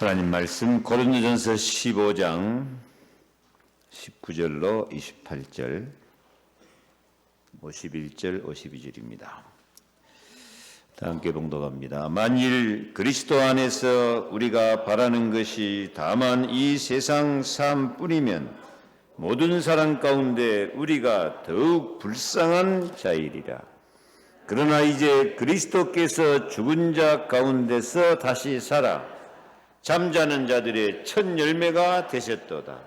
하나님 말씀 고린도전서 15장 19절로 28절, 51절, 52절입니다. 다 함께 봉독합니다. 만일 그리스도 안에서 우리가 바라는 것이 다만 이 세상 삶뿐이면 모든 사람 가운데 우리가 더욱 불쌍한 자이리라. 그러나 이제 그리스도께서 죽은 자 가운데서 다시 살아 잠자는 자들의 첫 열매가 되셨도다.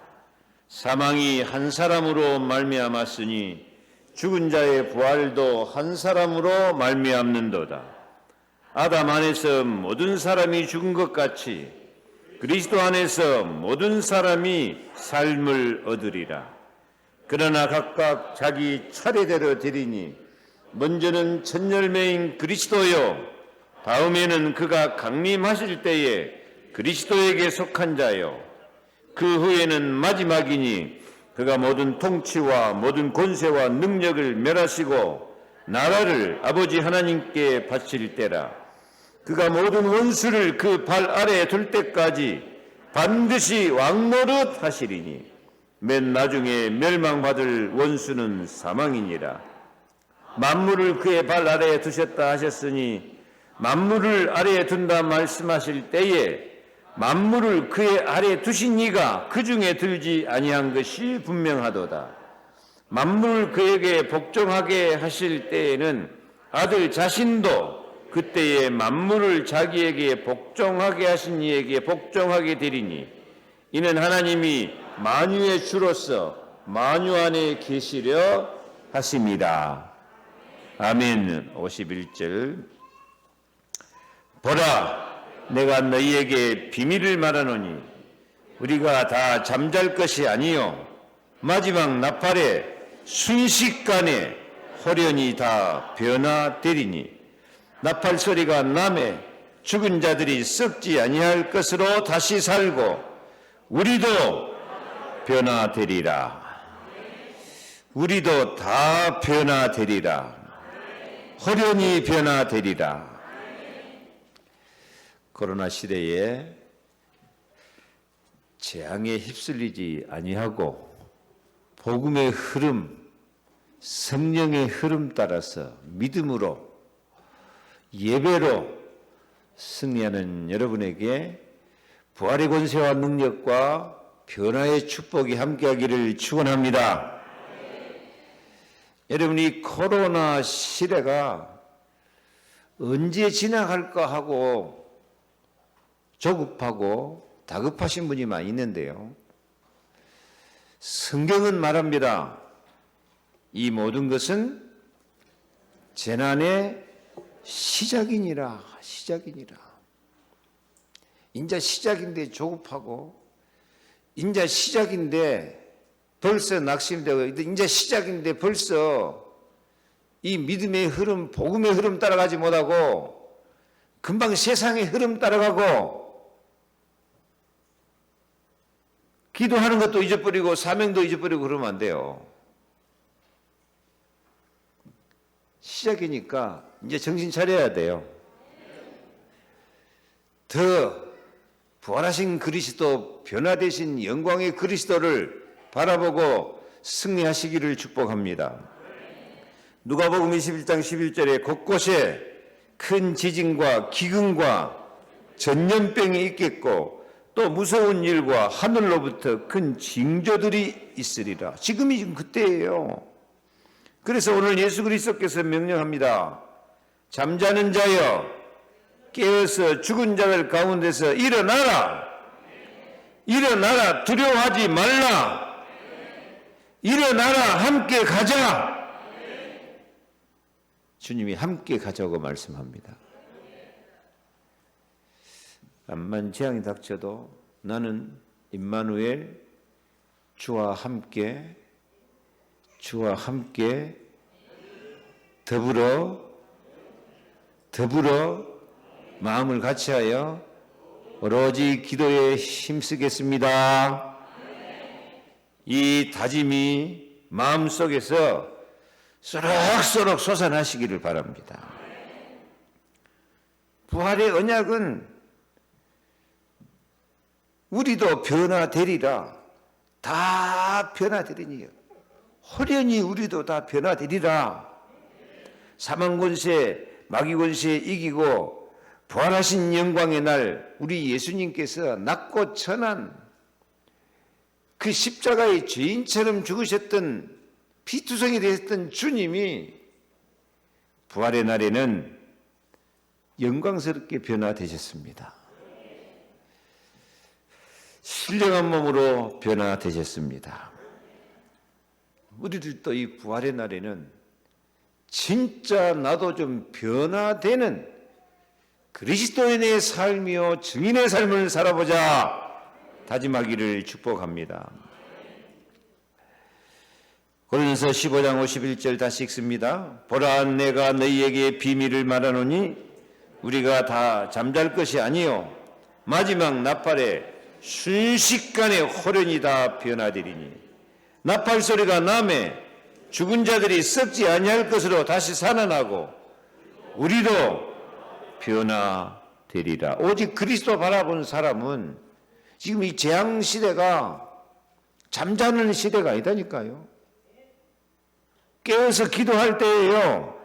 사망이 한 사람으로 말미암았으니 죽은 자의 부활도 한 사람으로 말미암는도다. 아담 안에서 모든 사람이 죽은 것 같이 그리스도 안에서 모든 사람이 삶을 얻으리라. 그러나 각각 자기 차례대로 되리니 먼저는 첫 열매인 그리스도요, 다음에는 그가 강림하실 때에 그리스도에게 속한 자요, 그 후에는 마지막이니 그가 모든 통치와 모든 권세와 능력을 멸하시고 나라를 아버지 하나님께 바칠 때라. 그가 모든 원수를 그 발 아래에 둘 때까지 반드시 왕노릇 하시리니 맨 나중에 멸망받을 원수는 사망이니라. 만물을 그의 발 아래에 두셨다 하셨으니 만물을 아래에 둔다 말씀하실 때에 만물을 그의 아래에 두신 이가 그 중에 들지 아니한 것이 분명하도다. 만물을 그에게 복종하게 하실 때에는 아들 자신도 그때에 만물을 자기에게 복종하게 하신 이에게 복종하게 되리니 이는 하나님이 만유의 주로서 만유 안에 계시려 하심이라. 아멘. 51절. 보라, 내가 너희에게 비밀을 말하노니 우리가 다 잠잘 것이 아니요 마지막 나팔에 순식간에 호련히 다 변화되리니 나팔 소리가 나매 죽은 자들이 썩지 아니할 것으로 다시 살고 우리도 변화되리라. 우리도 다 변화되리라. 호련히 변화되리라. 코로나 시대에 재앙에 휩쓸리지 아니하고 복음의 흐름, 성령의 흐름 따라서 믿음으로 예배로 승리하는 여러분에게 부활의 권세와 능력과 변화의 축복이 함께하기를 축원합니다. 여러분이 코로나 시대가 언제 지나갈까 하고 조급하고 다급하신 분이 많이 있는데요. 성경은 말합니다. 이 모든 것은 재난의 시작이니라. 시작이니라. 인자 시작인데 조급하고, 인자 시작인데 벌써 낙심되고, 인자 시작인데 벌써 이 믿음의 흐름, 복음의 흐름 따라가지 못하고 금방 세상의 흐름 따라가고 기도하는 것도 잊어버리고 사명도 잊어버리고 그러면 안 돼요. 시작이니까 이제 정신 차려야 돼요. 더 부활하신 그리스도, 변화되신 영광의 그리스도를 바라보고 승리하시기를 축복합니다. 누가복음 21장 11절에 곳곳에 큰 지진과 기근과 전염병이 있겠고 또 무서운 일과 하늘로부터 큰 징조들이 있으리라. 지금 그때예요. 그래서 오늘 예수 그리스도께서 명령합니다. 잠자는 자여 깨어서 죽은 자들 가운데서 일어나라. 일어나라. 두려워하지 말라. 일어나라. 함께 가자. 주님이 함께 가자고 말씀합니다. 암만 재앙이 닥쳐도 나는 임마누엘 주와 함께 더불어 마음을 같이하여 오로지 기도에 힘쓰겠습니다. 이 다짐이 마음속에서 쏘록쏘록 솟아나시기를 바랍니다. 부활의 언약은 우리도 변화되리라. 다 변화되리니요. 호련히 우리도 다 변화되리라. 사망 권세, 마귀 권세 이기고 부활하신 영광의 날 우리 예수님께서 낮고 천한 그 십자가의 죄인처럼 죽으셨던 피투성이 되셨던 주님이 부활의 날에는 영광스럽게 변화되셨습니다. 신령한 몸으로 변화되셨습니다. 우리들도 이 부활의 날에는 진짜 나도 좀 변화되는 그리스도인의 삶이요 증인의 삶을 살아보자 다짐하기를 축복합니다. 고린도서 15장 51절 다시 읽습니다. 보라 내가 너희에게 비밀을 말하노니 우리가 다 잠잘 것이 아니요 마지막 나팔에 순식간에 호련히 다 변화되리니 나팔 소리가 나매 죽은 자들이 썩지 아니할 것으로 다시 살아나고 우리도 변화되리라. 오직 그리스도 바라본 사람은 지금 이 재앙 시대가 잠자는 시대가 아니다니까요. 깨어서 기도할 때예요.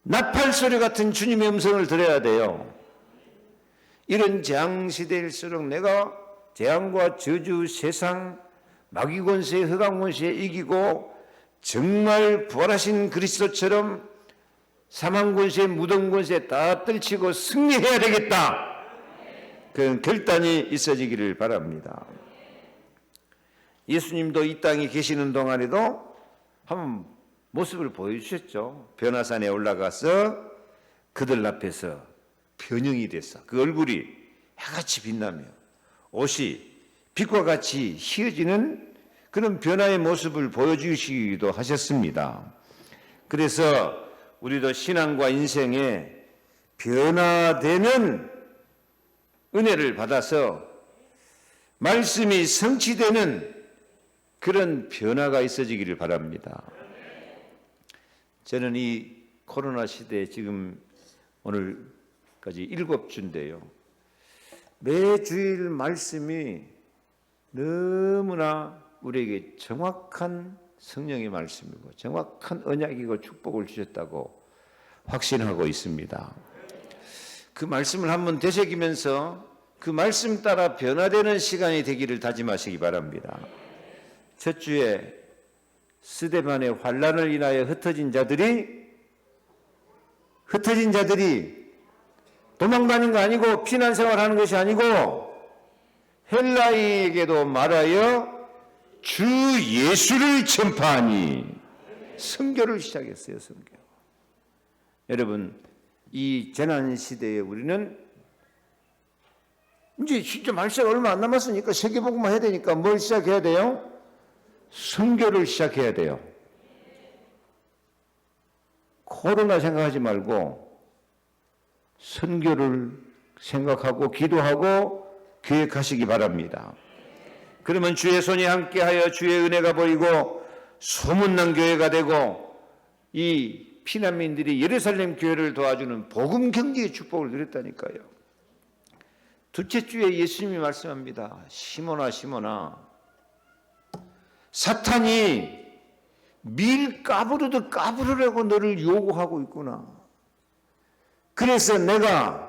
나팔 소리 같은 주님의 음성을 들어야 돼요. 이런 재앙 시대일수록 내가 재앙과 저주, 세상, 마귀 권세, 흑암 권세에 이기고 정말 부활하신 그리스도처럼 사망 권세, 무덤 권세 다 떨치고 승리해야 되겠다. 그런 결단이 있어지기를 바랍니다. 예수님도 이 땅에 계시는 동안에도 한번 모습을 보여주셨죠. 변화산에 올라가서 그들 앞에서 변형이 됐어. 그 얼굴이 해같이 빛나며 옷이 빛과 같이 희어지는 그런 변화의 모습을 보여주시기도 하셨습니다. 그래서 우리도 신앙과 인생에 변화되는 은혜를 받아서 말씀이 성취되는 그런 변화가 있어지기를 바랍니다. 저는 이 코로나 시대에 지금 오늘까지 7주인데요. 매주일 말씀이 너무나 우리에게 정확한 성령의 말씀이고 정확한 언약이고 축복을 주셨다고 확신하고 있습니다. 그 말씀을 한번 되새기면서 그 말씀 따라 변화되는 시간이 되기를 다짐하시기 바랍니다. 첫 주에 스데반의 환난을 인하여 흩어진 자들이 도망가는 거 아니고 피난 생활하는 것이 아니고 헬라인에게도 말하여 주 예수를 전파하니 선교를 시작했어요. 선교. 여러분 이 재난 시대에 우리는 이제 진짜 말세가 얼마 안 남았으니까 세계복음화 해야 되니까 뭘 시작해야 돼요? 선교를 시작해야 돼요. 코로나 생각하지 말고 선교를 생각하고 기도하고 계획하시기 바랍니다. 그러면 주의 손이 함께하여 주의 은혜가 보이고 소문난 교회가 되고 이 피난민들이 예루살렘 교회를 도와주는 복음 경제의 축복을 누렸다니까요. 둘째 주에 예수님이 말씀합니다. 시몬아 시몬아 사탄이 밀 까부르듯 까부르라고 너를 요구하고 있구나. 그래서 내가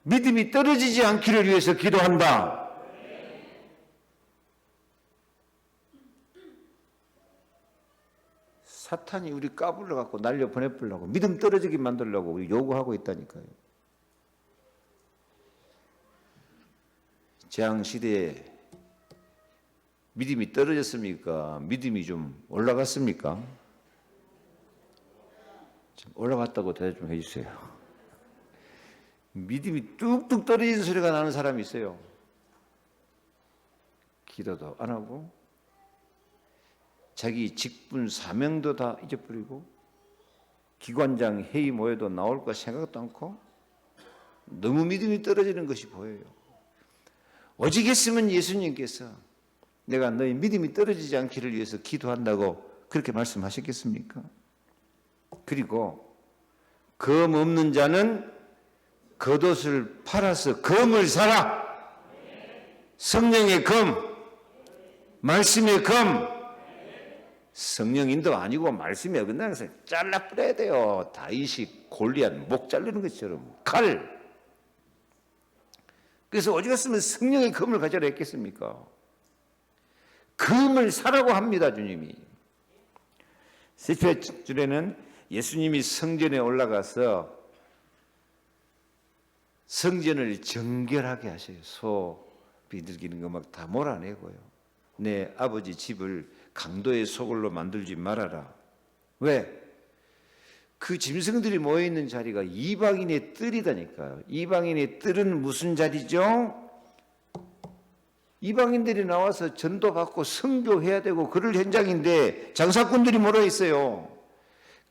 믿음이 떨어지지 않기를 위해서 기도한다. 사탄이 우리 까불러갖고 날려 보내버리려고 믿음 떨어지게 만들려고 우리 요구하고 있다니까요. 재앙시대에 믿음이 떨어졌습니까? 믿음이 좀 올라갔습니까? 좀 올라갔다고 대답 좀 해주세요. 믿음이 뚝뚝 떨어지는 소리가 나는 사람이 있어요. 기도도 안 하고 자기 직분 사명도 다 잊어버리고 기관장 회의 모여도 나올 거 생각도 않고 너무 믿음이 떨어지는 것이 보여요. 오직 했으면 예수님께서 내가 너희 믿음이 떨어지지 않기를 위해서 기도한다고 그렇게 말씀하셨겠습니까? 그리고 검 없는 자는 겉옷을 팔아서 검을 사라. 성령의 검, 말씀의 검. 성령인도 아니고 말씀이 어긋나는 것을 잘라 뿌려야 돼요. 다윗이 골리앗 목 자르는 것처럼 칼. 그래서 어디 갔으면 성령의 검을 가져라 했겠습니까? 검을 사라고 합니다, 주님이. 17절에는 예수님이 성전에 올라가서 성전을 정결하게 하셔요. 소 비둘기는 거 막 다 몰아내고요. 내 아버지 집을 강도의 소굴로 만들지 말아라. 왜? 그 짐승들이 모여있는 자리가 이방인의 뜰이다니까요. 이방인의 뜰은 무슨 자리죠? 이방인들이 나와서 전도받고 선교해야 되고 그럴 현장인데 장사꾼들이 모여있어요.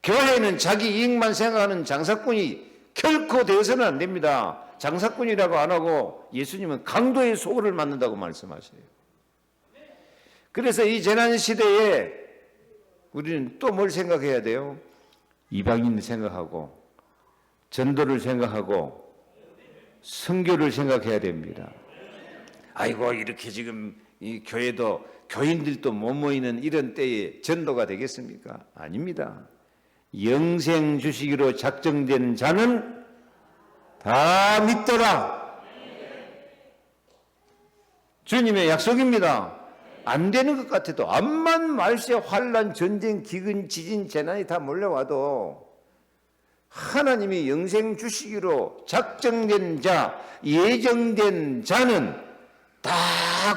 교회는 자기 이익만 생각하는 장사꾼이 결코 되어서는 안 됩니다. 장사꾼이라고 안 하고 예수님은 강도의 소굴을 만든다고 말씀하셔요. 그래서 이 재난시대에 우리는 또 뭘 생각해야 돼요? 이방인을 생각하고 전도를 생각하고 선교를 생각해야 됩니다. 아이고 이렇게 지금 이 교회도 교인들도 못 모이는 이런 때에 전도가 되겠습니까? 아닙니다. 영생 주시기로 작정된 자는 다 믿더라. 주님의 약속입니다. 안 되는 것 같아도 암만 말세 환란 전쟁 기근 지진 재난이 다 몰려와도 하나님이 영생 주시기로 작정된 자 예정된 자는 다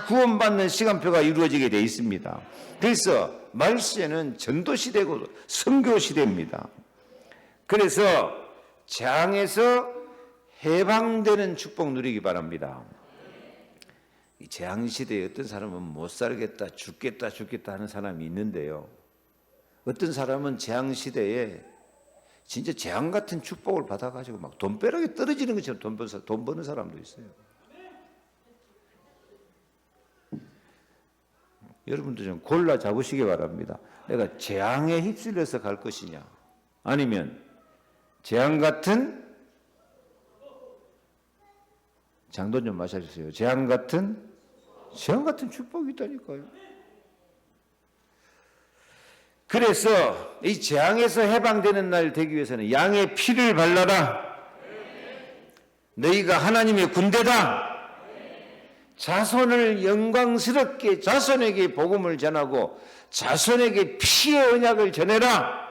구원받는 시간표가 이루어지게 되어 있습니다. 그래서 말세는 전도시대고 선교시대입니다. 그래서 재앙에서 해방되는 축복 누리기 바랍니다. 이 재앙시대에 어떤 사람은 못 살겠다 죽겠다 하는 사람이 있는데요. 어떤 사람은 재앙시대에 진짜 재앙 같은 축복을 받아가지고 막 돈벼락이 떨어지는 것처럼 돈 버는 사람도 있어요. 여러분도 좀 골라 잡으시기 바랍니다. 내가 재앙에 휩쓸려서 갈 것이냐 아니면 재앙 같은 장돈 좀 마셔주세요. 재앙 같은 축복이 있다니까요. 그래서 이 재앙에서 해방되는 날 되기 위해서는 양의 피를 발라라. 너희가 하나님의 군대다. 자손을 영광스럽게 자손에게 복음을 전하고 자손에게 피의 언약을 전해라.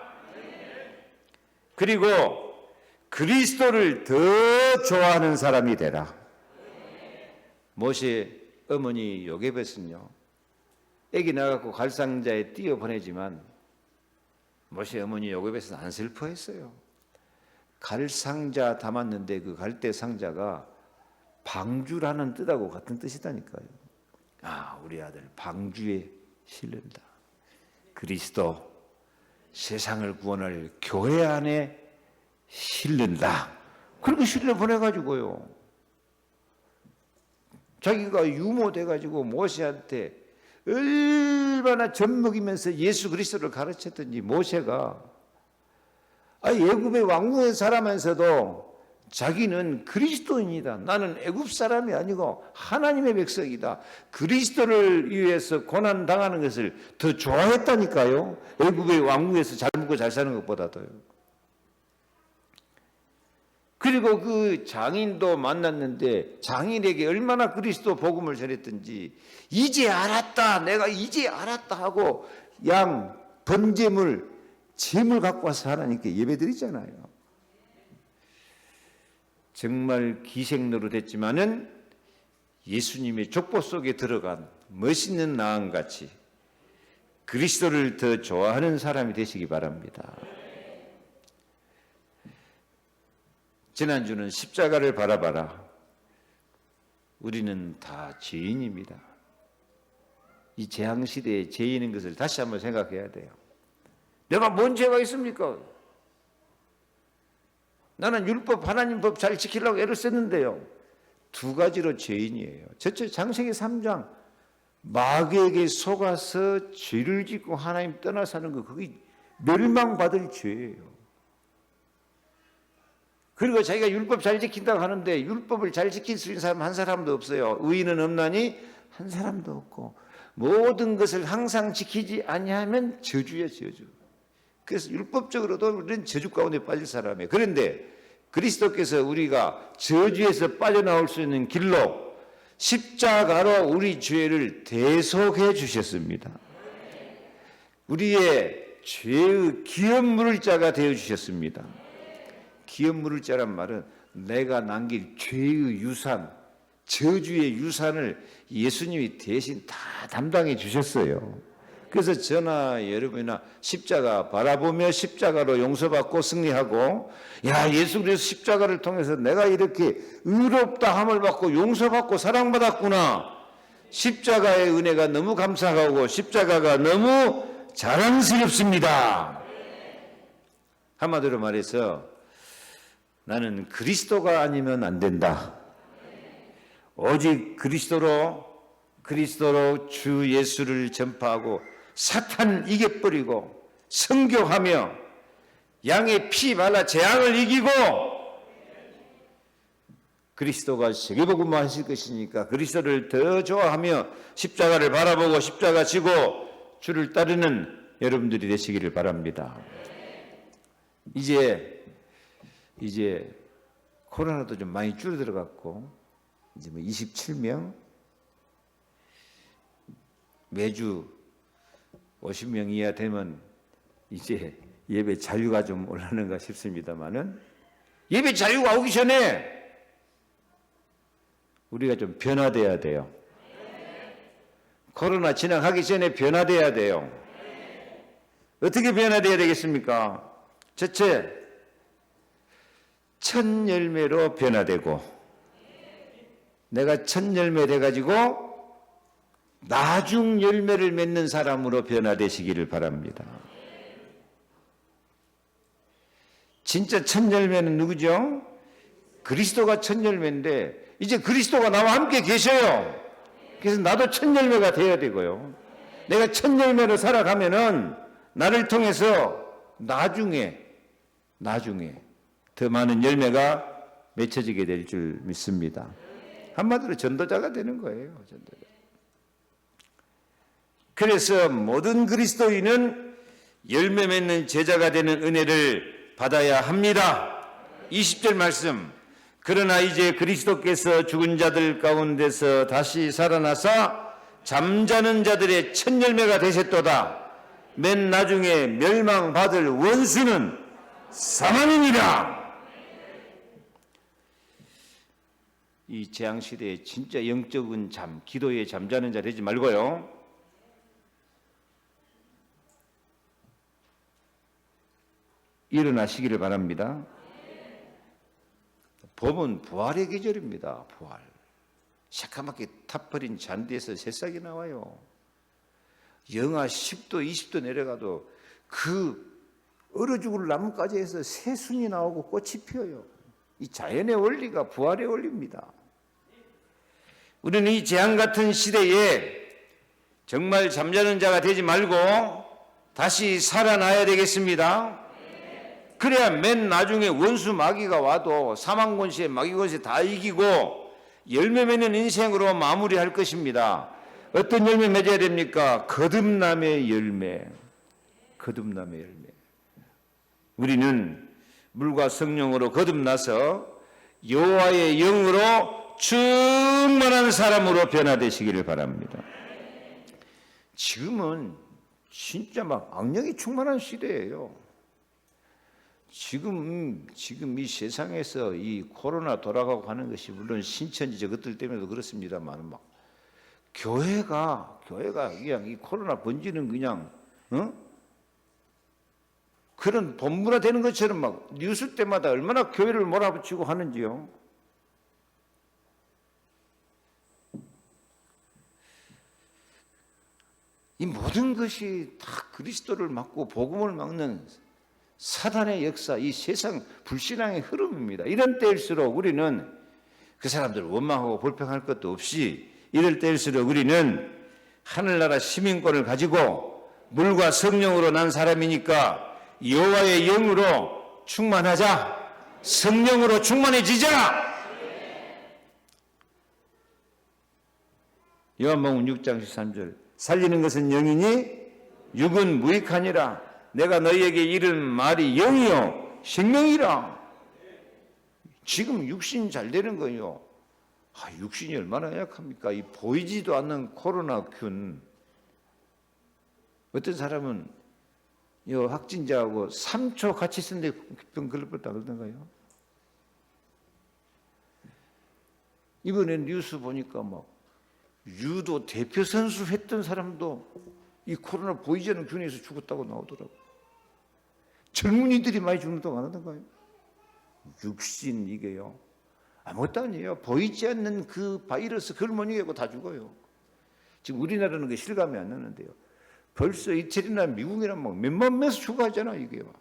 그리고 그리스도를 더 좋아하는 사람이 되라. 모세 어머니 요게벳은요, 애기 낳아갖고 갈상자에 띄어 보내지만 모세 어머니 요게벳은 안 슬퍼했어요. 갈상자 담았는데 그 갈대 상자가 방주라는 뜻하고 같은 뜻이다니까요. 아, 우리 아들 방주에 실른다. 그리스도 세상을 구원할 교회 안에 실른다. 그렇게 실려 보내가지고요. 자기가 유모 돼가지고 모세한테 얼마나 젖먹이면서 예수 그리스도를 가르쳤던지 모세가 애굽의 왕궁에 살아면서도 자기는 그리스도인이다. 나는 애굽 사람이 아니고 하나님의 백성이다. 그리스도를 위해서 고난당하는 것을 더 좋아했다니까요. 애굽의 왕궁에서 잘 먹고 잘 사는 것보다도요. 그리고 그 장인도 만났는데 장인에게 얼마나 그리스도 복음을 전했든지 이제 알았다. 내가 이제 알았다 하고 양 번제물 짐을 갖고 와서 하나님께 예배드리잖아요. 정말 기생 노릇했지만은 예수님의 족보 속에 들어간 멋있는 나음같이 그리스도를 더 좋아하는 사람이 되시기 바랍니다. 지난주는 십자가를 바라봐라. 우리는 다 죄인입니다. 이 재앙시대에 죄인인 것을 다시 한번 생각해야 돼요. 내가 뭔 죄가 있습니까? 나는 율법, 하나님 법 잘 지키려고 애를 썼는데요. 두 가지로 죄인이에요. 첫째, 창세기 3장 마귀에게 속아서 죄를 짓고 하나님 떠나 사는 거, 그게 멸망받을 죄예요. 그리고 자기가 율법 잘 지킨다고 하는데 율법을 잘 지킬 수 있는 사람 한 사람도 없어요. 의인은 없나니 한 사람도 없고 모든 것을 항상 지키지 아니하면 저주야 저주. 그래서 율법적으로도 우리는 저주 가운데 빠질 사람이에요. 그런데 그리스도께서 우리가 저주에서 빠져나올 수 있는 길로 십자가로 우리 죄를 대속해 주셨습니다. 우리의 죄의 기업 물을 자가 되어 주셨습니다. 기업 물을 자란 말은 내가 남길 죄의 유산, 저주의 유산을 예수님이 대신 다 담당해 주셨어요. 그래서 저나 여러분이나 십자가 바라보며 십자가로 용서받고 승리하고, 야, 예수 그리스도 십자가를 통해서 내가 이렇게 의롭다 함을 받고 용서받고 사랑받았구나. 십자가의 은혜가 너무 감사하고 십자가가 너무 자랑스럽습니다. 한마디로 말해서 나는 그리스도가 아니면 안 된다. 오직 그리스도로 주 예수를 전파하고 사탄을 이겨버리고 성교하며 양의 피 발라 재앙을 이기고 그리스도가 세계복음화 하실 것이니까 그리스도를 더 좋아하며 십자가를 바라보고 십자가 지고 주를 따르는 여러분들이 되시기를 바랍니다. 이제 코로나도 좀 많이 줄어들어갔고 이제 27명 매주 50명 이하 되면 이제 예배 자유가 좀 올라는가 싶습니다만은 예배 자유가 오기 전에 우리가 좀 변화돼야 돼요. 코로나 지나가기 전에 변화돼야 돼요. 어떻게 변화돼야 되겠습니까? 첫째, 첫 열매로 변화되고 내가 첫 열매 돼가지고 나중 열매를 맺는 사람으로 변화되시기를 바랍니다. 진짜 첫 열매는 누구죠? 그리스도가 첫 열매인데 이제 그리스도가 나와 함께 계셔요. 그래서 나도 첫 열매가 되어야 되고요. 내가 첫 열매로 살아가면은 나를 통해서 나중에 더 많은 열매가 맺혀지게 될 줄 믿습니다. 한마디로 전도자가 되는 거예요. 전도자. 그래서 모든 그리스도인은 열매 맺는 제자가 되는 은혜를 받아야 합니다. 20절 말씀. 그러나 이제 그리스도께서 죽은 자들 가운데서 다시 살아나사 잠자는 자들의 첫 열매가 되셨도다. 맨 나중에 멸망받을 원수는 사망이니라. 이 재앙시대에 진짜 영적인 잠, 기도에 잠자는 자 되지 말고요. 일어나시기를 바랍니다. 봄은 부활의 계절입니다. 부활. 새까맣게 타버린 잔디에서 새싹이 나와요. 영하 10도, 20도 내려가도 그 얼어 죽을 나무가지에서 새순이 나오고 꽃이 피어요. 이 자연의 원리가 부활의 원리입니다. 우리는 이 재앙 같은 시대에 정말 잠자는 자가 되지 말고 다시 살아나야 되겠습니다. 그래야 맨 나중에 원수 마귀가 와도 사망권세, 마귀권세 다 이기고 열매 맺는 인생으로 마무리할 것입니다. 어떤 열매 맺어야 됩니까? 거듭남의 열매. 거듭남의 열매. 우리는 물과 성령으로 거듭나서 여호와의 영으로 충만한 사람으로 변화되시기를 바랍니다. 지금은 진짜 막 악령이 충만한 시대예요. 지금 이 세상에서 이 코로나 돌아가고 하는 것이 물론 신천지 저것들 때문에도 그렇습니다만 막 교회가 그냥 이 코로나 번지는 그냥 그런 본문화 되는 것처럼 막 뉴스 때마다 얼마나 교회를 몰아붙이고 하는지요. 이 모든 것이 다 그리스도를 막고 복음을 막는 사단의 역사, 이 세상 불신앙의 흐름입니다. 이런 때일수록 우리는 그 사람들을 원망하고 불평할 것도 없이 이럴 때일수록 우리는 하늘나라 시민권을 가지고 물과 성령으로 난 사람이니까 여호와의 영으로 충만하자. 성령으로 충만해지자. 요한복음 6장 13절 살리는 것은 영이니 육은 무익하니라. 내가 너희에게 이른 말이 영이요 생명이라. 지금 육신 잘 되는 거요. 육신이 얼마나 약합니까? 이 보이지도 않는 코로나균. 어떤 사람은 이 확진자하고 3초 같이 있었는데 병 걸렸다 그러던가요? 이번에 뉴스 보니까 막 유도 대표 선수 했던 사람도 이 코로나 보이지 않는 균에서 죽었다고 나오더라고요. 젊은이들이 많이 죽는다고 안 하던가요? 육신 이게요. 아무것도 아니에요. 보이지 않는 그 바이러스 그걸 못 이기고 다 죽어요. 지금 우리나라는 그 실감이 안 나는데요. 벌써 이태리나 미국이나 막 몇만 명에서 죽어하잖아 이게요.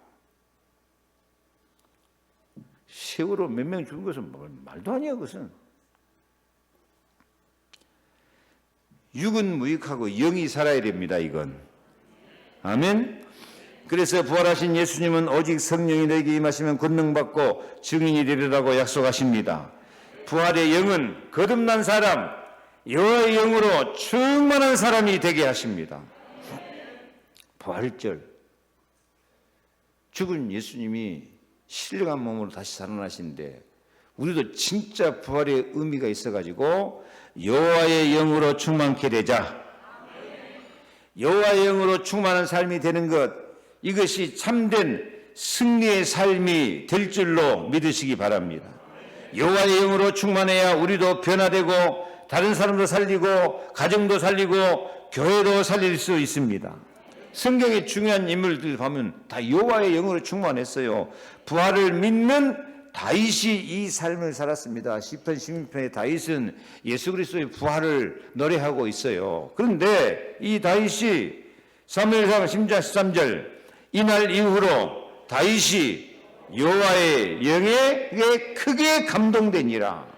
세월호 몇 명 죽은 것은 말도 아니야 그것은. 육은 무익하고 영이 살아야 됩니다 이건. 아멘. 그래서 부활하신 예수님은 오직 성령이 너에게 임하시면 권능받고 증인이 되리라고 약속하십니다. 부활의 영은 거듭난 사람, 여호와의 영으로 충만한 사람이 되게 하십니다. 부활절, 죽은 예수님이 신령한 몸으로 다시 살아나신데 우리도 진짜 부활의 의미가 있어가지고 여호와의 영으로 충만케 되자. 여호와의 영으로 충만한 삶이 되는 것, 이것이 참된 승리의 삶이 될 줄로 믿으시기 바랍니다. 여호와의 영으로 충만해야 우리도 변화되고 다른 사람도 살리고 가정도 살리고 교회도 살릴 수 있습니다. 성경의 중요한 인물들 보면 다 여호와의 영으로 충만했어요. 부활을 믿는 다윗이 이 삶을 살았습니다. 시편 16편의 다윗은 예수 그리스도의 부활을 노래하고 있어요. 그런데 이 다윗이 사무엘상 10장 13절 이날 이후로 다윗이 여호와의 영에 크게 감동되니라.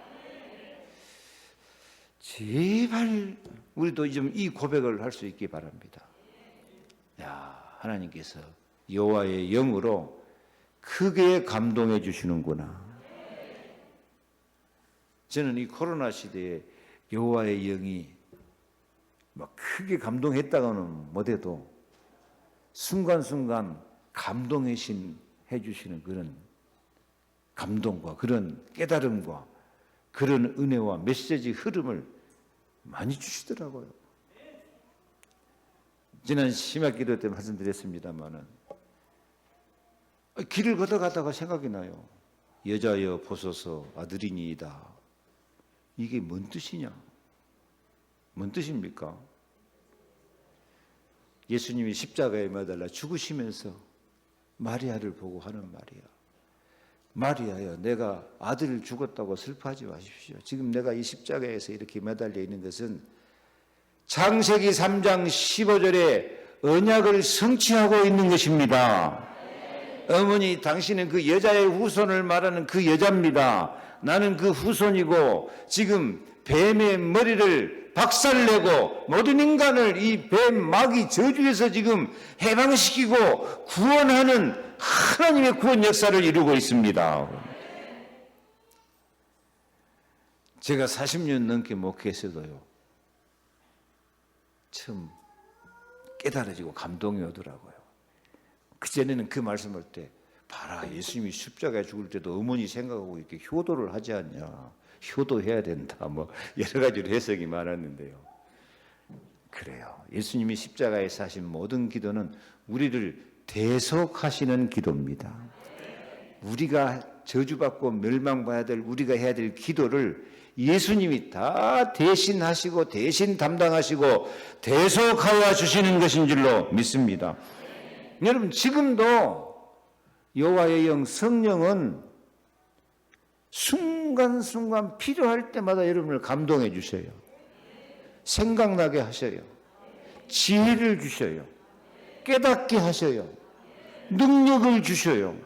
제발 우리도 좀 이 고백을 할 수 있기 바랍니다. 하나님께서 여호와의 영으로 크게 감동해 주시는구나. 저는 이 코로나 시대에 여호와의 영이 막 크게 감동했다고는 못해도 순간순간 감동해 주시는 그런 감동과 그런 깨달음과 그런 은혜와 메시지 흐름을 많이 주시더라고요. 지난 심야기도 때 말씀드렸습니다마는 길을 걷어가다가 생각이 나요. 여자여 보소서 아들이니이다. 이게 뭔 뜻이냐? 뭔 뜻입니까? 예수님이 십자가에 매달려 죽으시면서 마리아를 보고 하는 말이야. 마리아여, 내가 아들을 죽었다고 슬퍼하지 마십시오. 지금 내가 이 십자가에서 이렇게 매달려 있는 것은 창세기 3장 15절에 언약을 성취하고 있는 것입니다. 어머니, 당신은 그 여자의 후손을 말하는 그 여자입니다. 나는 그 후손이고 지금 뱀의 머리를 박살내고 모든 인간을 이 뱀 마귀 저주에서 지금 해방시키고 구원하는 하나님의 구원 역사를 이루고 있습니다. 제가 40년 넘게 목회했어도요, 처음 깨달아지고 감동이 오더라고요. 그전에는 그 말씀할 때 봐라, 예수님이 십자가에 죽을 때도 어머니 생각하고 이렇게 효도를 하지 않냐, 효도해야 된다, 뭐 여러 가지로 해석이 많았는데요. 그래요. 예수님이 십자가에서 하신 모든 기도는 우리를 대속하시는 기도입니다. 우리가 저주받고 멸망받아야 될, 우리가 해야 될 기도를 예수님이 다 대신하시고 대신 담당하시고 대속하여 주시는 것인 줄로 믿습니다. 여러분, 지금도 여호와의 영 성령은 순간순간 필요할 때마다 여러분을 감동해 주셔요. 생각나게 하셔요. 지혜를 주셔요. 깨닫게 하셔요. 능력을 주셔요.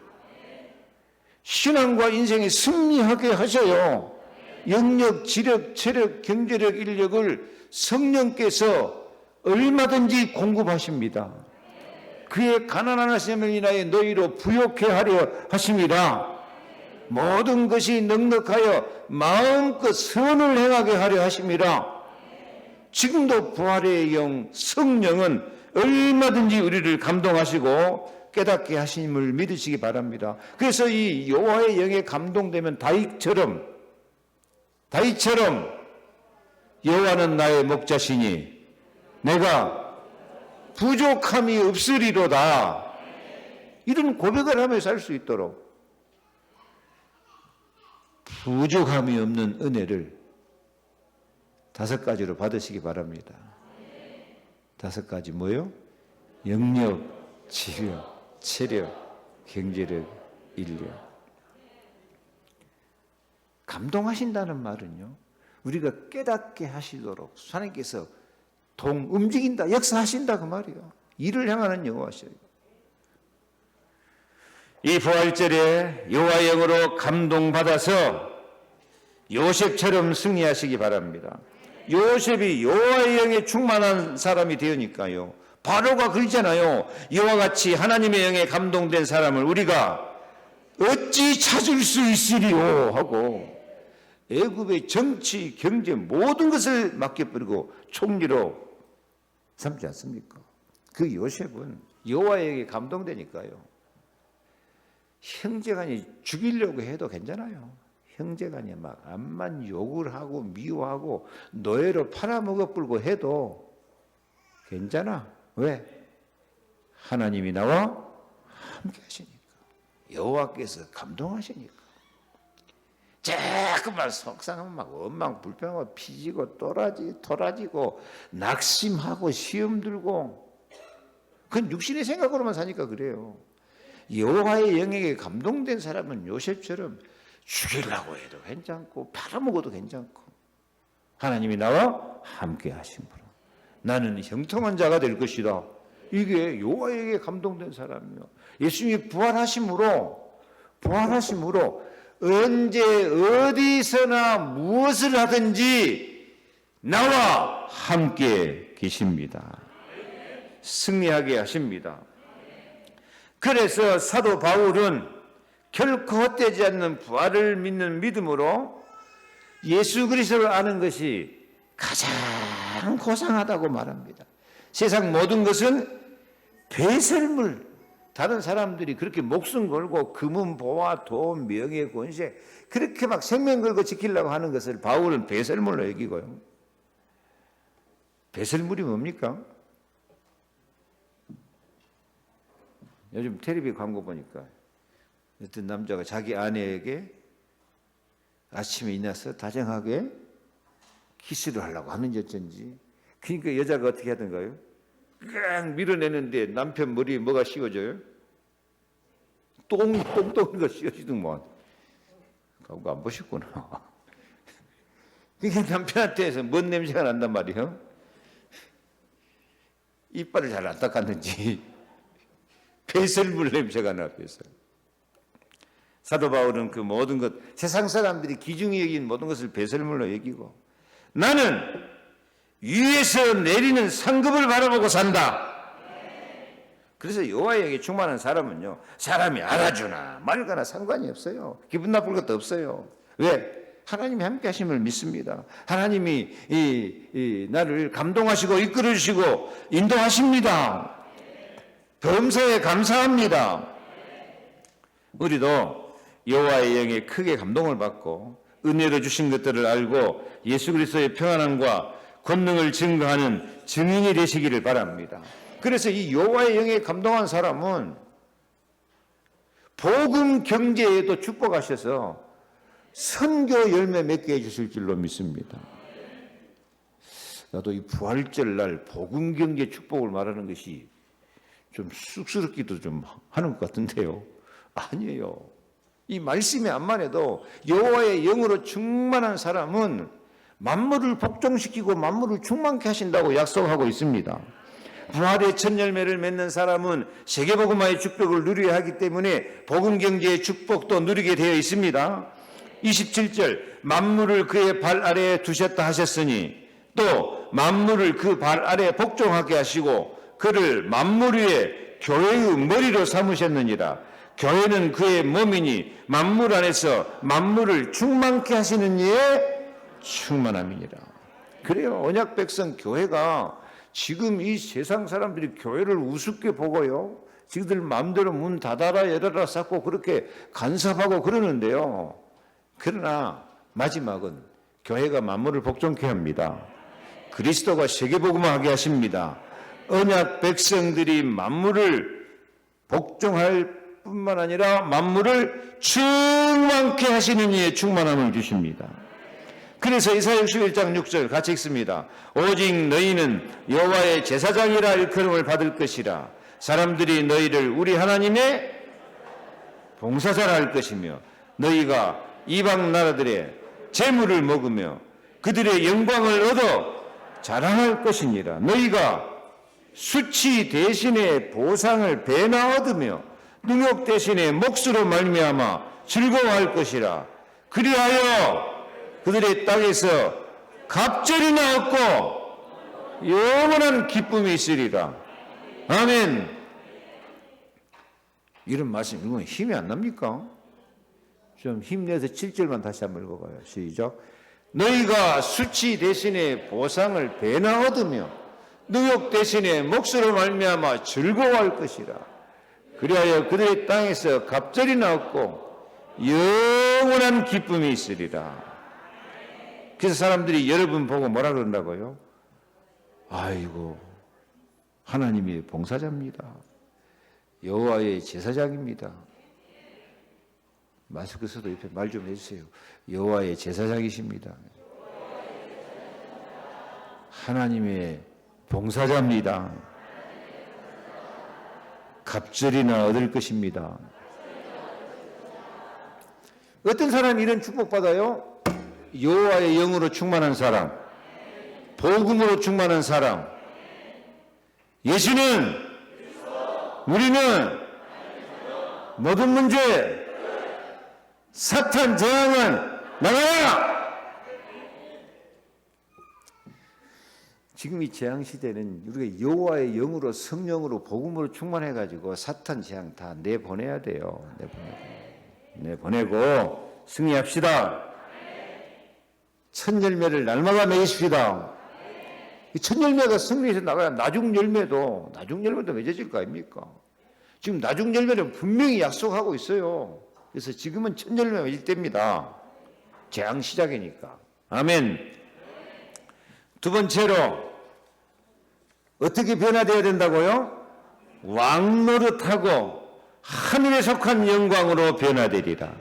신앙과 인생에 승리하게 하셔요. 영력, 지력, 체력, 경제력, 인력을 성령께서 얼마든지 공급하십니다. 그의 가난한 하심을 인하여 너희로 부욕해 하려 하심이라. 모든 것이 넉넉하여 마음껏 선을 행하게 하려 하심이라. 지금도 부활의 영 성령은 얼마든지 우리를 감동하시고 깨닫게 하심을 믿으시기 바랍니다. 그래서 이 여호와의 영에 감동되면 다윗처럼 여호와는 나의 목자시니 내가 부족함이 없으리로다, 이런 고백을 하며 살 수 있도록 부족함이 없는 은혜를 5가지로 받으시기 바랍니다. 5가지 뭐요? 영력, 지력, 체력, 경제력, 인력. 감동하신다는 말은요, 우리가 깨닫게 하시도록 하나님께서 움직인다, 역사하신다 그 말이에요. 이를 향하는 여호와시요. 이 부활절에 여호와의 영으로 감동받아서 요셉처럼 승리하시기 바랍니다. 요셉이 여호와의 영에 충만한 사람이 되니까요. 바로가 그러잖아요. 이와 같이 하나님의 영에 감동된 사람을 우리가 어찌 찾을 수 있으리요 하고 애굽의 정치, 경제 모든 것을 맡겨버리고 총리로 삼지 않습니까? 그 요셉은 여호와의 영에 감동되니까요. 형제간이 죽이려고 해도 괜찮아요. 형제간이 막 암만 욕을 하고 미워하고 노예로 팔아먹어불고 해도 괜찮아. 왜? 하나님이 나와 함께 하시니까. 여호와께서 감동하시니까. 자꾸만 속상하면 막 원망 불평하고 피지고 토라지고 낙심하고 시험 들고, 그건 육신의 생각으로만 사니까 그래요. 여호와의 영에게 감동된 사람은 요셉처럼 죽이려고 해도 괜찮고 팔아먹어도 괜찮고, 하나님이 나와 함께 하심으로 나는 형통한 자가 될 것이다. 이게 여호와에게 감동된 사람이요. 예수님이 부활하심으로 언제 어디서나 무엇을 하든지 나와 함께 계십니다. 승리하게 하십니다. 그래서 사도 바울은 결코 헛되지 않는 부활을 믿는 믿음으로 예수 그리스도를 아는 것이 가장 고상하다고 말합니다. 세상 모든 것은 배설물, 다른 사람들이 그렇게 목숨 걸고 금은 보화, 돈, 명예, 권세 그렇게 막 생명 걸고 지키려고 하는 것을 바울은 배설물로 여기고요. 배설물이 뭡니까? 요즘 텔레비 광고 보니까 어떤 남자가 자기 아내에게 아침에 일어나서 다정하게 키스를 하려고 하는지 어쩐지, 그러니까 여자가 어떻게 하던가요? 꽉 밀어내는데 남편 머리에 뭐가 씌워져요? 똥덩이가 씌워지더만. 그거 안 보셨구나. 그러니까 남편한테서 뭔 냄새가 난단 말이에요? 이빨을 잘 안 닦았는지 배설물 냄새가 나. 배설. 사도 바울은 그 모든 것, 세상 사람들이 기중히 여긴 모든 것을 배설물로 여기고, 나는 위에서 내리는 상급을 바라보고 산다. 그래서 여호와에게 충만한 사람은요, 사람이 알아주나 말거나 상관이 없어요. 기분 나쁠 것도 없어요. 왜? 하나님이 함께 하심을 믿습니다. 하나님이 나를 감동하시고 이끌어주시고 인도하십니다. 범사에 감사합니다. 우리도 여호와의 영에 크게 감동을 받고 은혜로 주신 것들을 알고 예수 그리스도의 평안함과 권능을 증거하는 증인이 되시기를 바랍니다. 그래서 이 여호와의 영에 감동한 사람은 복음 경제에도 축복하셔서 선교 열매 맺게 해주실 줄로 믿습니다. 나도 이 부활절 날 복음 경제 축복을 말하는 것이 좀 쑥스럽기도 좀 하는 것 같은데요. 아니에요. 이 말씀에 안만 해도 여호와의 영으로 충만한 사람은 만물을 복종시키고 만물을 충만케 하신다고 약속하고 있습니다. 부활의 첫 열매를 맺는 사람은 세계복음화의 축복을 누려야 하기 때문에 복음 경제의 축복도 누리게 되어 있습니다. 27절 만물을 그의 발 아래에 두셨다 하셨으니 또 만물을 그 발 아래에 복종하게 하시고 그를 만물 위에 교회의 머리로 삼으셨느니라. 교회는 그의 몸이니 만물 안에서 만물을 충만케 하시는 이의 충만함이니라. 그래요. 언약 백성 교회가 지금 이 세상 사람들이 교회를 우습게 보고요. 지들 마음대로 문 닫아라 열어라 쌓고 그렇게 간섭하고 그러는데요. 그러나 마지막은 교회가 만물을 복종케 합니다. 그리스도가 세계복음화하게 하십니다. 언약 백성들이 만물을 복종할 뿐만 아니라 만물을 충만케 하시는 이의 충만함을 주십니다. 그래서 이사야 61장 6절 같이 읽습니다. 오직 너희는 여호와의 제사장이라 일컬음을 받을 것이라. 사람들이 너희를 우리 하나님의 봉사자라 할 것이며 너희가 이방 나라들의 재물을 먹으며 그들의 영광을 얻어 자랑할 것이니라. 너희가 수치 대신에 보상을 배나 얻으며 능욕 대신에 몫으로 말미암아 즐거워할 것이라. 그리하여 그들의 땅에서 갑절이나 얻고 영원한 기쁨이 있으리라. 아멘. 이런 말씀, 이건 힘이 안 납니까? 좀 힘내서 7절만 다시 한번 읽어봐요. 시작. 너희가 수치 대신에 보상을 배나 얻으며 능욕 대신에 몫으로 말미암아 즐거워할 것이라. 그리하여 그들의 땅에서 갑절이나 얻고 영원한 기쁨이 있으리라. 그래서 사람들이 여러분 보고 뭐라 그런다고요? 아이고, 하나님이 봉사자입니다. 여호와의 제사장입니다. 마스크 써도 옆에 말 좀 해주세요. 여호와의 제사장이십니다. 하나님의 봉사자입니다. 갑절이나 얻을 것입니다. 어떤 사람이 이런 축복받아요? 여호와의 영으로 충만한 사람, 복음으로 충만한 사람. 예수는, 우리는 모든 문제, 사탄 재앙은 나가라! 지금 이 재앙 시대는 우리가 여호와의 영으로 성령으로 복음으로 충만해가지고 사탄 재앙 다 내보내야 돼요. 내보내고 승리합시다. 첫 열매를 날마다 맺으십시다. 이 첫 열매가 승리해서 나가야 나중 열매도 맺어질 거 아닙니까? 지금 나중 열매는 분명히 약속하고 있어요. 그래서 지금은 첫 열매 맺을 때입니다. 재앙 시작이니까. 아멘. 두 번째로 어떻게 변화되어야 된다고요? 왕노릇하고 하늘에 속한 영광으로 변화되리라.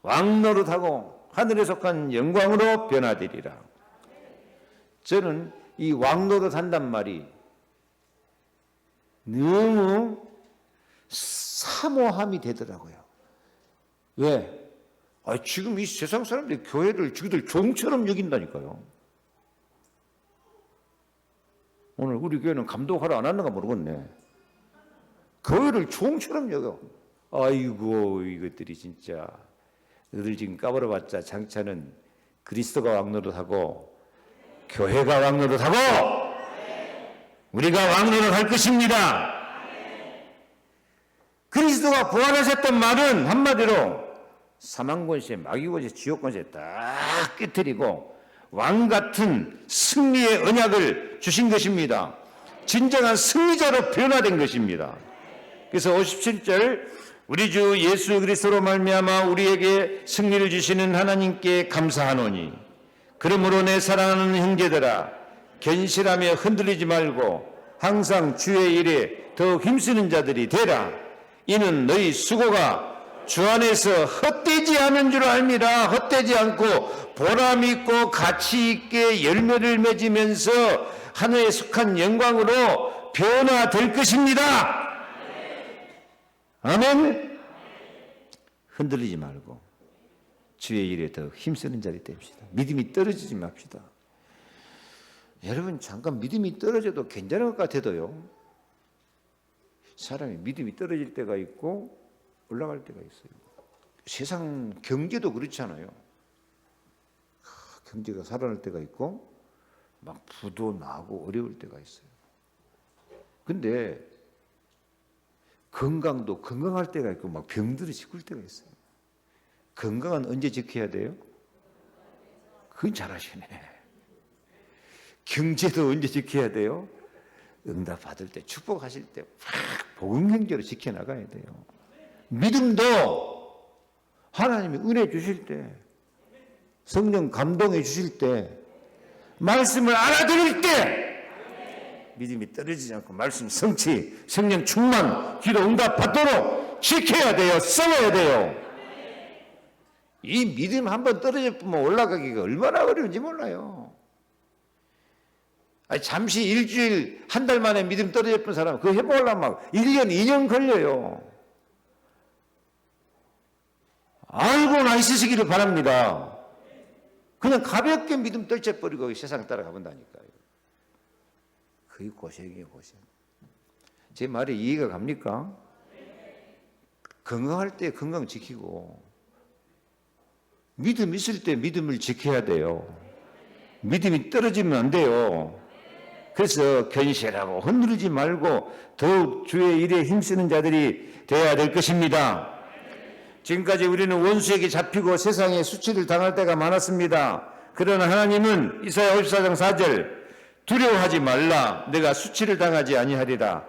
왕노릇하고 하늘에 속한 영광으로 변화되리라. 저는 이 왕노릇 한단 말이 너무 사모함이 되더라고요. 왜? 지금 이 세상 사람들이 교회를 지들 종처럼 여긴다니까요. 오늘 우리 교회는 감독하러 안 왔는가 모르겠네. 교회를 종처럼 여겨. 아이고, 이것들이 진짜. 너희들 지금 까불어봤자 장차는 그리스도가 왕노릇하고 교회가 왕노릇하고 우리가 왕노릇할 것입니다. 그리스도가 부활하셨던 말은 한마디로 사망권세, 마귀권세, 지옥권세 딱 깨뜨리고 왕같은 승리의 언약을 주신 것입니다. 진정한 승리자로 변화된 것입니다. 그래서 57절 우리 주 예수 그리스도로 말미암아 우리에게 승리를 주시는 하나님께 감사하노니 그러므로 내 사랑하는 형제들아 견실하며 흔들리지 말고 항상 주의 일에 더욱 힘쓰는 자들이 되라. 이는 너희 수고가 주 안에서 헛되지 않은 줄 압니다. 헛되지 않고 보람 있고 가치 있게 열매를 맺으면서 하늘에 속한 영광으로 변화될 것입니다. 아멘. 흔들리지 말고 주의 일에 더 힘쓰는 자리 됩시다. 믿음이 떨어지지 맙시다. 여러분 잠깐 믿음이 떨어져도 괜찮은 것 같아도요. 사람이 믿음이 떨어질 때가 있고 올라갈 때가 있어요. 세상 경제도 그렇잖아요. 경제가 살아날 때가 있고 막 부도 나고 어려울 때가 있어요. 근데 건강도 건강할 때가 있고 막 병들어 죽을 때가 있어요. 건강은 언제 지켜야 돼요? 그건 잘하시네. 경제도 언제 지켜야 돼요? 응답 받을 때, 축복하실 때 복음 행제로 지켜나가야 돼요. 믿음도 하나님이 은혜 주실 때, 성령 감동해 주실 때, 말씀을 알아들을 때 믿음이 떨어지지 않고 말씀 성취, 성령 충만, 기도 응답 받도록 지켜야 돼요. 써야 돼요. 이 믿음 한번 떨어져 보면 올라가기가 얼마나 어려운지 몰라요. 아니, 잠시 일주일, 한 달 만에 믿음 떨어져 본 사람, 그거 해보려면 막 1년, 2년 걸려요. 알고나 있으시기를 바랍니다. 그냥 가볍게 믿음 떨쳐버리고 세상 따라가 본다니까요. 그게 고생이에요, 고생. 제 말이 이해가 갑니까? 건강할 때 건강 지키고, 믿음 있을 때 믿음을 지켜야 돼요. 믿음이 떨어지면 안 돼요. 그래서 견실하고 흔들리지 말고 더욱 주의 일에 힘쓰는 자들이 되어야 될 것입니다. 지금까지 우리는 원수에게 잡히고 세상에 수치를 당할 때가 많았습니다. 그러나 하나님은 이사야 54장 4절 두려워하지 말라 내가 수치를 당하지 아니하리라.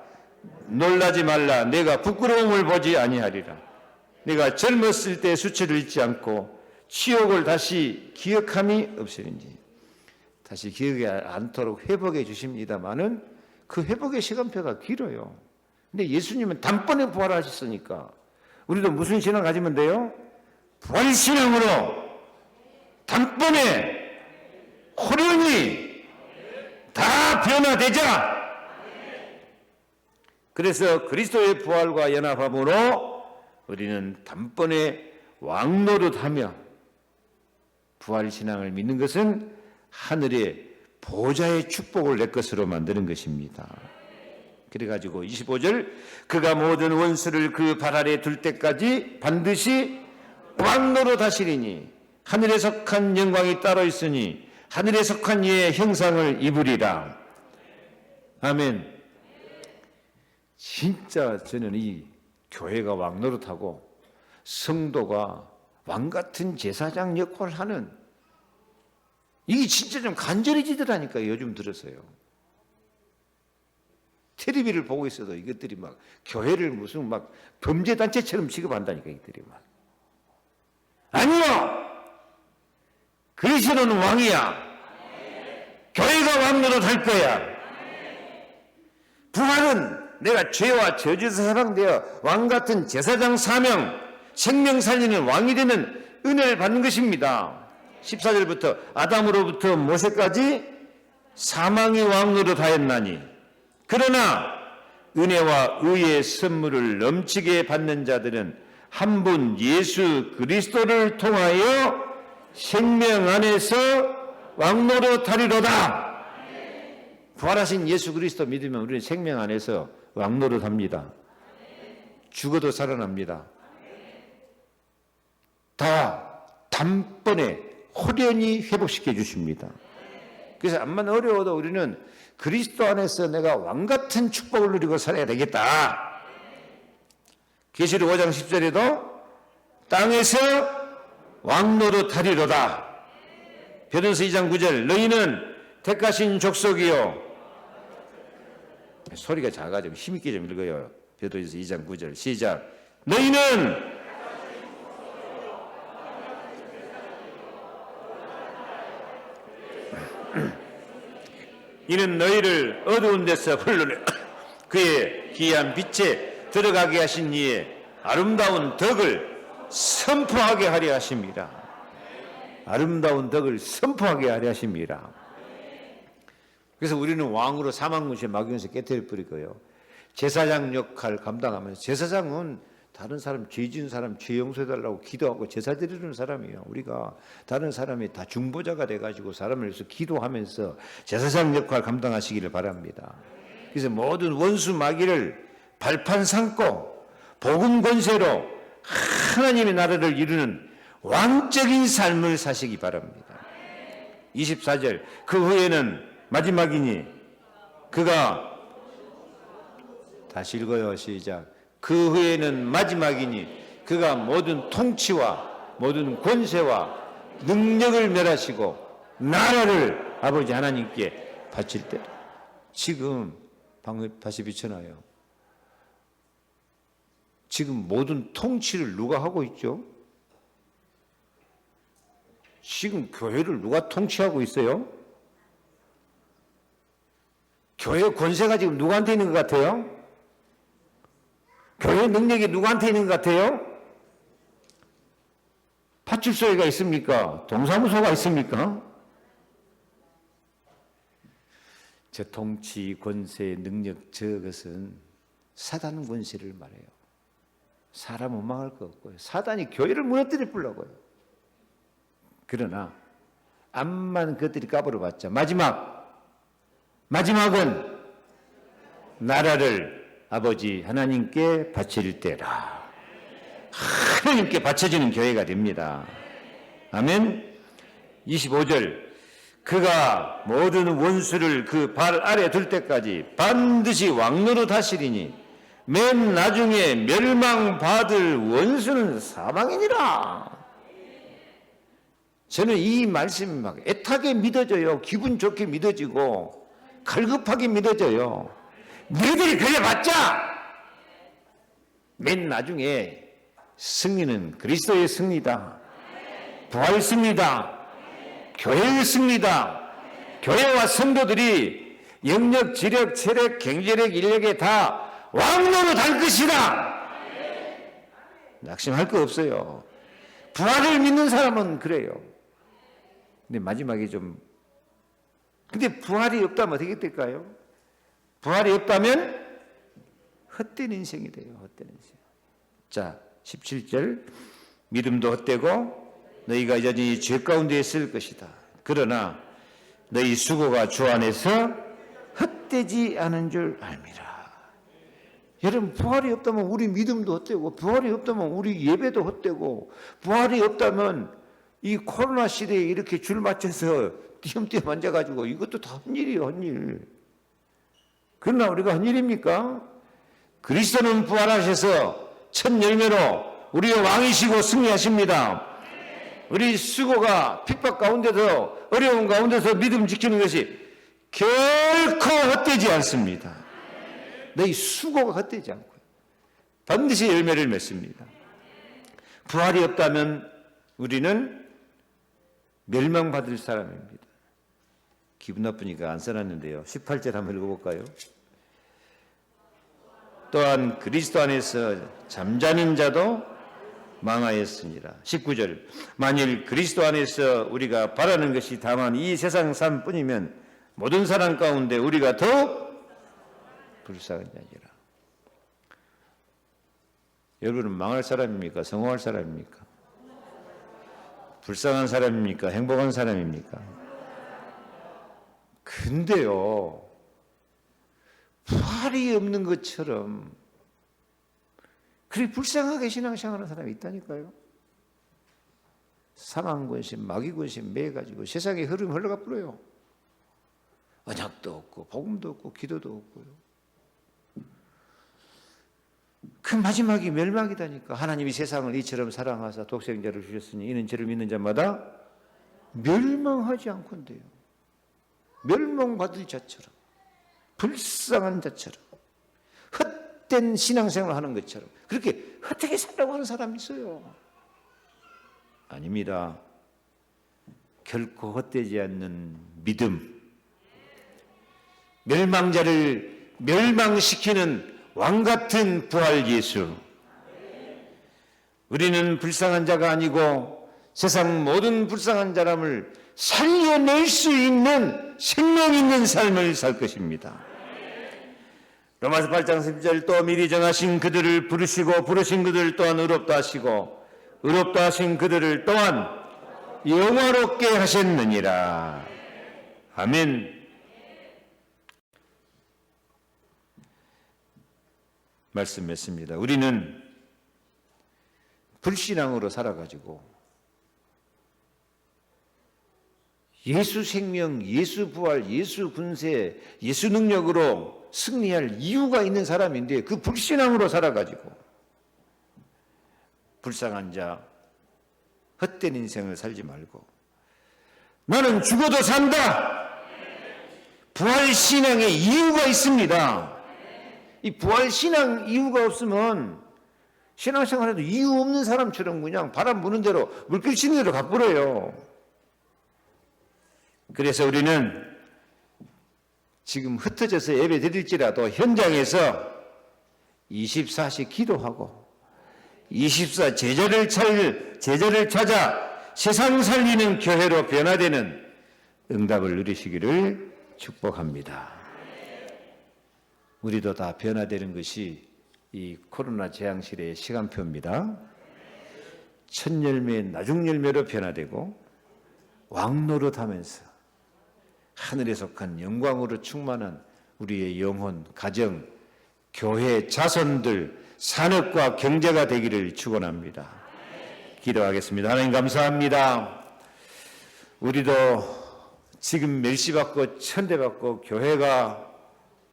놀라지 말라 내가 부끄러움을 보지 아니하리라. 내가 젊었을 때 수치를 잊지 않고 치욕을 다시 기억함이 없으린지. 다시 기억이 않도록 회복해 주십니다마는 그 회복의 시간표가 길어요. 근데 예수님은 단번에 부활하셨으니까 우리도 무슨 신앙 가지면 돼요? 부활신앙으로 단번에 호련히 다 변화되자. 그래서 그리스도의 부활과 연합함으로 우리는 단번에 왕노릇하며 부활신앙을 믿는 것은 하늘의 보좌의 축복을 내 것으로 만드는 것입니다. 그래가지고 25절 그가 모든 원수를 그 발 아래 둘 때까지 반드시 왕노릇 하시리니 하늘에 속한 영광이 따로 있으니 하늘에 속한 이의 형상을 입으리라. 아멘. 진짜 저는 이 교회가 왕노릇하고 성도가 왕같은 제사장 역할을 하는 이게 진짜 좀 간절해지더라니까요. 요즘 들어서요. 텔레비를 보고 있어도 이것들이 막 교회를 무슨 막 범죄단체처럼 취급한다니까 이것들이 막. 아니요. 그리스도는 왕이야. 교회가 왕노릇 할 거야. 부활은 내가 죄와 저주에서 해방되어 왕같은 제사장 사명, 생명 살리는 왕이 되는 은혜를 받는 것입니다. 14절부터 아담으로부터 모세까지 사망이 왕노릇 하였나니 그러나 은혜와 의의 선물을 넘치게 받는 자들은 한 분 예수 그리스도를 통하여 생명 안에서 왕노릇 하리로다. 부활하신 예수 그리스도 믿으면 우리는 생명 안에서 왕노릇 합니다. 죽어도 살아납니다. 다 단번에 호련히 회복시켜 주십니다. 그래서 암만 어려워도 우리는 그리스도 안에서 내가 왕같은 축복을 누리고 살아야 되겠다. 계시록 5장 10절에도 땅에서 왕노릇 하리로다. 베드로서 2장 9절 너희는 택하신 족속이요. 소리가 작아지고 힘있게 좀 읽어요. 베드로서 2장 9절 시작. 너희는 이는 너희를 어두운 데서 불러내 그의 귀한 빛에 들어가게 하신 이의 아름다운 덕을 선포하게 하려 하십니다. 아름다운 덕을 선포하게 하려 하십니다. 그래서 우리는 왕으로 사망문제 막으면서 깨뜨려 버릴 거예요. 제사장 역할 감당하면서 제사장은 다른 사람 죄 지은 사람 죄 용서해달라고 기도하고 제사 드리는 사람이에요. 우리가 다른 사람이 다 중보자가 돼가지고 사람을 위해서 기도하면서 제사장 역할 감당하시기를 바랍니다. 그래서 모든 원수 마귀를 발판 삼고 복음 권세로 하나님의 나라를 이루는 왕적인 삶을 사시기 바랍니다. 24절 그 후에는 마지막이니 그가 다시 읽어요. 시작. 그 후에는 마지막이니 그가 모든 통치와 모든 권세와 능력을 멸하시고 나라를 아버지 하나님께 바칠 때, 지금 방금 다시 비춰놔요. 지금 모든 통치를 누가 하고 있죠? 지금 교회를 누가 통치하고 있어요? 교회 권세가 지금 누구한테 있는 것 같아요? 교회 능력이 누구한테 있는 것 같아요? 파출소가 있습니까? 동사무소가 있습니까? 저 통치, 권세, 능력, 저것은 사단 권세를 말해요. 사람은 망할 거 없고요. 사단이 교회를 무너뜨려 보려고요. 그러나 암만 그것들이 까불어봤자 마지막은 나라를 아버지 하나님께 바칠 때라. 하나님께 바쳐지는 교회가 됩니다. 아멘. 25절, 그가 모든 원수를 그 발 아래 둘 때까지 반드시 왕노릇 하시리니 맨 나중에 멸망받을 원수는 사망이니라. 저는 이 말씀이 막 애타게 믿어져요. 기분 좋게 믿어지고 갈급하게 믿어져요. 너희들이 그래봤자 맨 나중에 승리는 그리스도의 승리다. 부활 승리다. 교회의 승리다. 교회와 성도들이 영력, 지력, 체력, 경제력, 인력에 다 왕노릇 할 것이다. 낙심할 거 없어요. 부활을 믿는 사람은 그래요. 근데 마지막에 근데 부활이 없다면 어떻게 될까요? 부활이 없다면 헛된 인생이 돼요. 헛된 인생. 자, 17절, 믿음도 헛되고 너희가 여전히 죄 가운데 있을 것이다. 그러나 너희 수고가 주 안에서 헛되지 않은 줄 알미라. 여러분, 부활이 없다면 우리 믿음도 헛되고, 부활이 없다면 우리 예배도 헛되고, 부활이 없다면 이 코로나 시대에 이렇게 줄 맞춰서 띄엄띄엄 앉아가지고 이것도 다 헛일이에요. 헛일. 그러나 우리가 헛일입니까? 그리스도는 부활하셔서 첫 열매로 우리의 왕이시고 승리하십니다. 우리 수고가 핍박 가운데서, 어려운 가운데서 믿음 지키는 것이 결코 헛되지 않습니다. 너희 수고가 헛되지 않고요. 반드시 열매를 맺습니다. 부활이 없다면 우리는 멸망받을 사람입니다. 기분 나쁘니까 안 써놨는데요. 18절 한번 읽어볼까요? 또한 그리스도 안에서 잠자는 자도 망하였으니라. 19절, 만일 그리스도 안에서 우리가 바라는 것이 다만 이 세상 삶뿐이면 모든 사람 가운데 우리가 더욱 불쌍한 자니라. 여러분은 망할 사람입니까? 성공할 사람입니까? 불쌍한 사람입니까? 행복한 사람입니까? 근데요, 부활이 없는 것처럼 그리 불쌍하게 신앙생활하는 사람이 있다니까요. 사망권심, 마귀권심 매가지고 세상의 흐름 흘러가 버려요. 언약도 없고 복음도 없고 기도도 없고요. 그 마지막이 멸망이다니까. 하나님이 세상을 이처럼 사랑하사 독생자를 주셨으니 이는 저를 믿는 자마다 멸망하지 않건대요. 멸망받을 자처럼, 불쌍한 자처럼, 헛된 신앙생활을 하는 것처럼 그렇게 헛되게 살라고 하는 사람이 있어요. 아닙니다. 결코 헛되지 않는 믿음, 멸망자를 멸망시키는 왕같은 부활 예수. 우리는 불쌍한 자가 아니고 세상 모든 불쌍한 사람을 살려낼 수 있는 생명 있는 삶을 살 것입니다. 로마서 8장 10절, 또 미리 정하신 그들을 부르시고 부르신 그들 또한 의롭다 하시고 의롭다 하신 그들을 또한 영화롭게 하셨느니라. 아멘. 말씀 맺습니다. 우리는 불신앙으로 살아가지고 예수 생명, 예수 부활, 예수 군세, 예수 능력으로 승리할 이유가 있는 사람인데 그 불신앙으로 살아가지고 불쌍한 자, 헛된 인생을 살지 말고 나는 죽어도 산다. 부활신앙의 이유가 있습니다. 이 부활신앙 이유가 없으면 신앙생활에도 이유 없는 사람처럼 그냥 바람 부는 대로 물길 치는 대로 가버려요. 그래서 우리는 지금 흩어져서 예배 드릴지라도 현장에서 24시 기도하고 24 제자를 찾아 세상 살리는 교회로 변화되는 응답을 누리시기를 축복합니다. 우리도 다 변화되는 것이 이 코로나 재앙실의 시간표입니다. 첫 열매, 나중 열매로 변화되고 왕노릇하면서 하늘에 속한 영광으로 충만한 우리의 영혼, 가정, 교회, 자손들, 산업과 경제가 되기를 축원합니다. 기도하겠습니다. 하나님 감사합니다. 우리도 지금 멸시받고 천대받고 교회가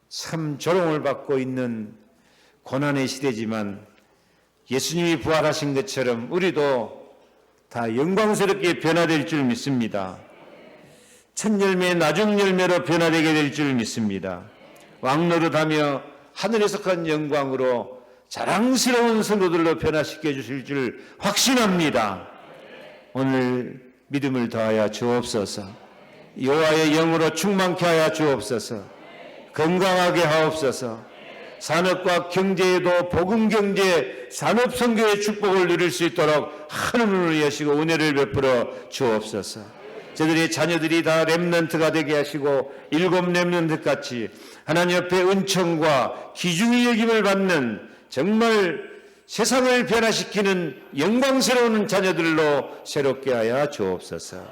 참 조롱을 받고 있는 고난의 시대지만 예수님이 부활하신 것처럼 우리도 다 영광스럽게 변화될 줄 믿습니다. 첫 열매, 나중 열매로 변화되게 될 줄 믿습니다. 왕노릇하며 하늘에 속한 영광으로 자랑스러운 성도들로 변화시켜 주실 줄 확신합니다. 오늘 믿음을 더하여 주옵소서. 여호와의 영으로 충만케 하여 주옵소서. 건강하게 하옵소서. 산업과 경제에도 복음경제, 산업선교의 축복을 누릴 수 있도록 하늘을 여시고 은혜를 베풀어 주옵소서. 저들의 자녀들이 다 렘넌트가 되게 하시고 7 렘넌트 같이 하나님 옆에 은총과 귀중히 여김을 받는 정말 세상을 변화시키는 영광스러운 자녀들로 새롭게 하여 주옵소서.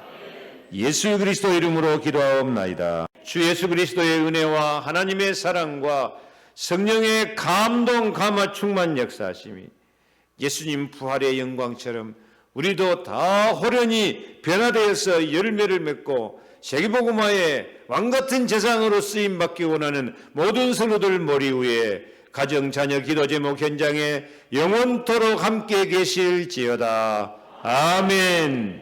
예수 그리스도 이름으로 기도하옵나이다. 주 예수 그리스도의 은혜와 하나님의 사랑과 성령의 감동, 감화, 충만 역사하심이 예수님 부활의 영광처럼 우리도 다 호련히 변화되어서 열매를 맺고 세계복음화의 왕같은 재상으로 쓰임받기 원하는 모든 성도들 머리 위에 가정, 자녀, 기도 제목 현장에 영원토록 함께 계실지어다. 아멘.